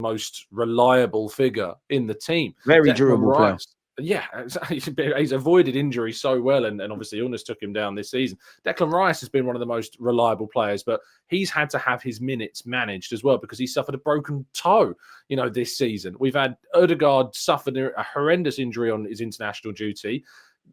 most reliable figure in the team. Very durable player. Yeah, he's avoided injury so well, and obviously illness took him down this season. Declan Rice has been one of the most reliable players, but he's had to have his minutes managed as well because he suffered a broken toe, this season. We've had Odegaard suffered a horrendous injury on his international duty,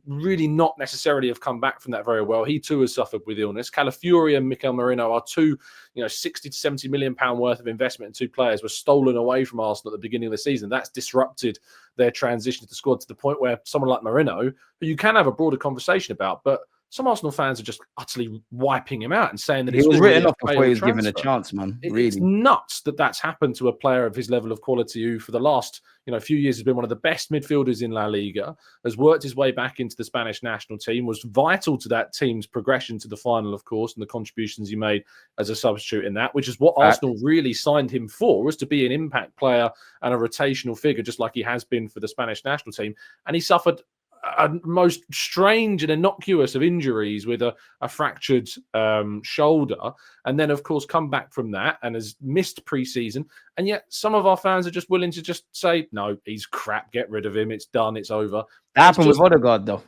really not necessarily have come back from that very well. He too has suffered with illness. Calafiori and Mikel Merino are two, 60 to 70 million pound worth of investment in two players were stolen away from Arsenal at the beginning of the season. That's disrupted their transition to the squad to the point where someone like Merino, who you can have a broader conversation about, but some Arsenal fans are just utterly wiping him out and saying that he was written off before he was given a chance, man. Really, it's nuts that that's happened to a player of his level of quality, who for the last few years has been one of the best midfielders in La Liga, has worked his way back into the Spanish national team, was vital to that team's progression to the final, of course, and the contributions he made as a substitute in that, which is what Arsenal really signed him for, was to be an impact player and a rotational figure, just like he has been for the Spanish national team. And he suffered a most strange and innocuous of injuries with a fractured shoulder, and then of course come back from that and has missed pre-season. And yet some of our fans are just willing to just say, no, he's crap, get rid of him, it's done, it's over. That happened with Odegaard though.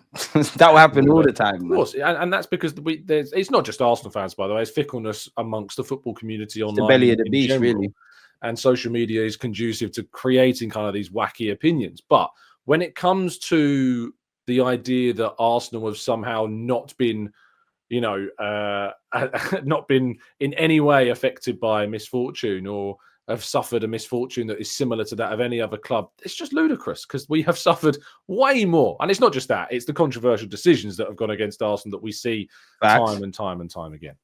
That will happen all the time, of course. And that's because it's not just Arsenal fans, by the way, it's fickleness amongst the football community online. It's the belly of the beast, general. really. And social media is conducive to creating kind of these wacky opinions. But when it comes to the idea that Arsenal have somehow not been, not been in any way affected by misfortune or have suffered a misfortune that is similar to that of any other club, it's just ludicrous because we have suffered way more. And it's not just that, it's the controversial decisions that have gone against Arsenal that we see time and time and time again.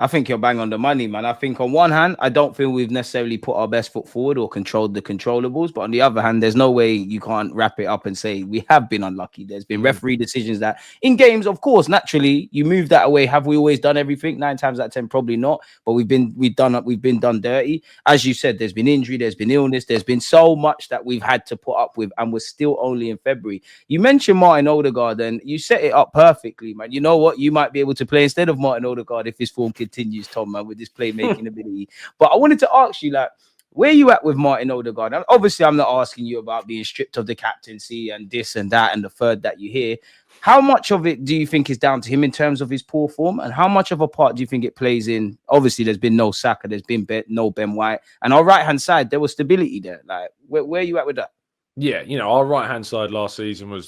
I think you're bang on the money, man. I think on one hand, I don't feel we've necessarily put our best foot forward or controlled the controllables. But on the other hand, there's no way you can't wrap it up and say we have been unlucky. There's been referee decisions that in games, of course, naturally, you move that away. Have we always done everything? 9 times out of 10, probably not. But we've been done dirty. As you said, there's been injury, there's been illness, there's been so much that we've had to put up with, and we're still only in February. You mentioned Martin Odegaard, and you set it up perfectly, man. You know what? You might be able to play instead of Martin Odegaard if his form continues, Tom, man, with this playmaking ability. But I wanted to ask you, like, where are you at with Martin Odegaard? And obviously, I'm not asking you about being stripped of the captaincy and this and that and the third that you hear. How much of it do you think is down to him in terms of his poor form? And how much of a part do you think it plays in? Obviously, there's been no Saka, there's been no Ben White. And our right-hand side, there was stability there. Like, where are you at with that? Yeah, our right-hand side last season was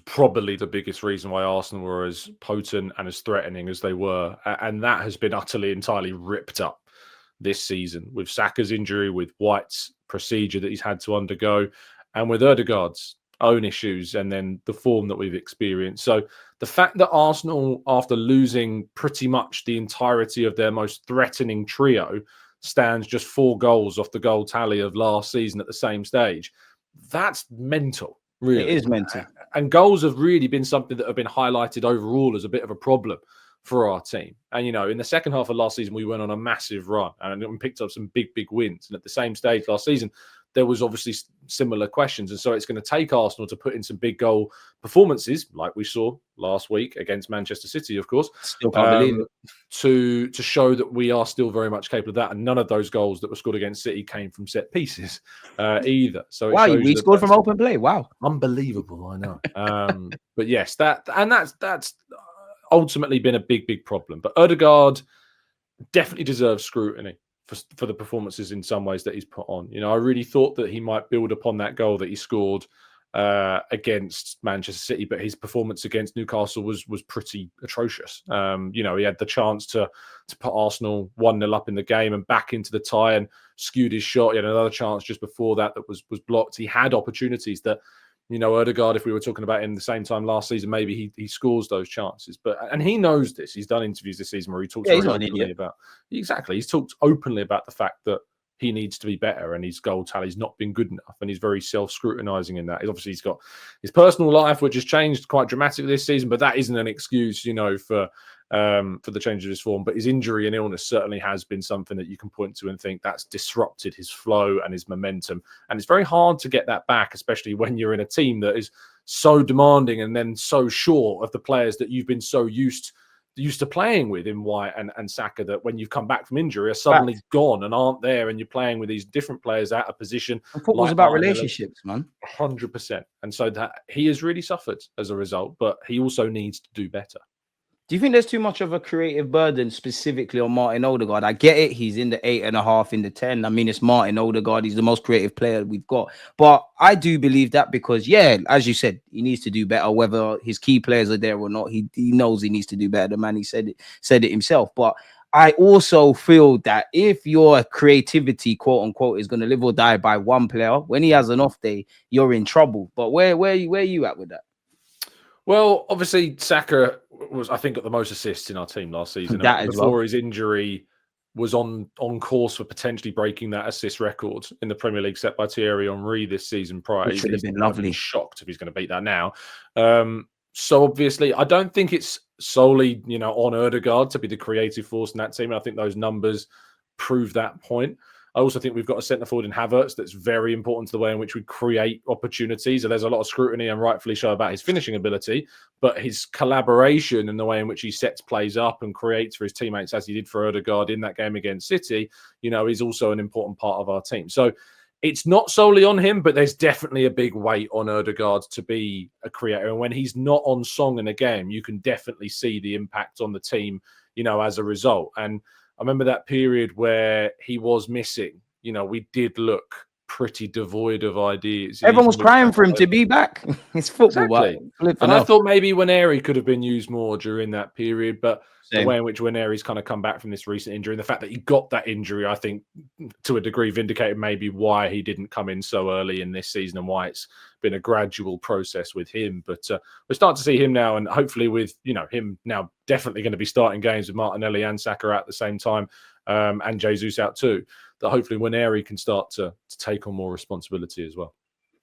probably the biggest reason why Arsenal were as potent and as threatening as they were. And that has been entirely ripped up this season with Saka's injury, with White's procedure that he's had to undergo, and with Odegaard's own issues, and then the form that we've experienced. So the fact that Arsenal, after losing pretty much the entirety of their most threatening trio, stands just 4 goals off the goal tally of last season at the same stage, that's mental. Really. It is mental. And goals have really been something that have been highlighted overall as a bit of a problem for our team. And, in the second half of last season, we went on a massive run and picked up some big, big wins. And at the same stage last season, there was obviously similar questions. And so it's going to take Arsenal to put in some big goal performances, like we saw last week against Manchester City, of course. Still can't believe it. To show that we are still very much capable of that. And none of those goals that were scored against City came from set pieces either. So wow, we scored from open play. Wow. Unbelievable, I know. But yes, that's ultimately been a big, big problem. But Odegaard definitely deserves scrutiny for the performances in some ways that he's put on. I really thought that he might build upon that goal that he scored against Manchester City, but his performance against Newcastle was pretty atrocious. He had the chance to put Arsenal 1-0 up in the game and back into the tie and skewed his shot. He had another chance just before that was blocked. He had opportunities that, Odegaard, if we were talking about him the same time last season, maybe he scores those chances. And he knows this. He's done interviews this season where he talks openly about exactly. He's talked openly about the fact that he needs to be better and his goal tally's not been good enough, and he's very self-scrutinizing in that. Obviously, he's got his personal life, which has changed quite dramatically this season, but that isn't an excuse, for the change of his form. But his injury and illness certainly has been something that you can point to and think that's disrupted his flow and his momentum. And it's very hard to get that back, especially when you're in a team that is so demanding and then so short of the players that you've been so used used to playing with in White and Saka, that when you've come back from injury are suddenly gone and aren't there, and you're playing with these different players out of position. And football's like about relationships, man. 100%. And so that he has really suffered as a result, but he also needs to do better. Do you think there's too much of a creative burden specifically on Martin Odegaard? I get it. He's in the 8.5, in the 10. I mean, it's Martin Odegaard. He's the most creative player we've got. But I do believe that because, yeah, as you said, he needs to do better, whether his key players are there or not. He knows he needs to do better. The man, he said it himself. But I also feel that if your creativity, quote unquote, is going to live or die by one player, when he has an off day, you're in trouble. But where are you at with that? Well, obviously, Saka was, I think, got the most assists in our team last season. Before his injury, was on course for potentially breaking that assist record in the Premier League set by Thierry Henry this season prior. Which would have been lovely. I'd be shocked if he's going to beat that now. So obviously, I don't think it's solely, on Odegaard to be the creative force in that team. I think those numbers prove that point. I also think we've got a centre forward in Havertz that's very important to the way in which we create opportunities. So there's a lot of scrutiny, and rightfully so, about his finishing ability, but his collaboration and the way in which he sets plays up and creates for his teammates, as he did for Odegaard in that game against City, is also an important part of our team. So it's not solely on him, but there's definitely a big weight on Odegaard to be a creator. And when he's not on song in a game, you can definitely see the impact on the team, as a result. And I remember that period where he was missing. We did look pretty devoid of ideas. Everyone was crying for him to be back. It's football. Exactly. And I thought maybe Waneri could have been used more during that period, but the way in which Waneri's kind of come back from this recent injury, and the fact that he got that injury, I think, to a degree, vindicated maybe why he didn't come in so early in this season and why it's been a gradual process with him. But we're starting to see him now, and hopefully with him now definitely going to be starting games with Martinelli and Saka at the same time, and Jesus out too, that hopefully Waneri can start to take on more responsibility as well.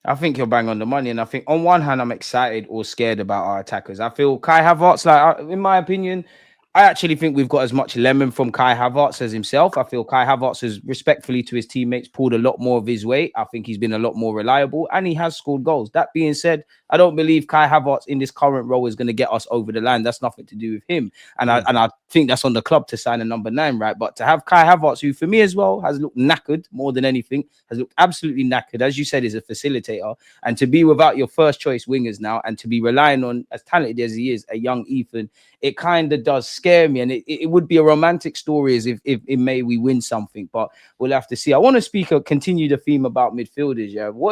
I think you're bang on the money, and I think on one hand I'm excited or scared about our attackers. I feel Kai Havertz, in my opinion, I actually think we've got as much lemon from Kai Havertz as himself. I feel Kai Havertz has, respectfully to his teammates, pulled a lot more of his weight. I think he's been a lot more reliable, and he has scored goals. That being said, I don't believe Kai Havertz in this current role is going to get us over the line. That's nothing to do with him. And I think that's on the club to sign a number 9, right? But to have Kai Havertz, who for me as well has looked knackered more than anything, has looked absolutely knackered, as you said, is a facilitator. And to be without your first choice wingers now, and to be relying on, as talented as he is, a young Ethan, it kind of does scare me. And it would be a romantic story as if in May we win something, but we'll have to see. I want to continue the theme about midfielders. Yeah, what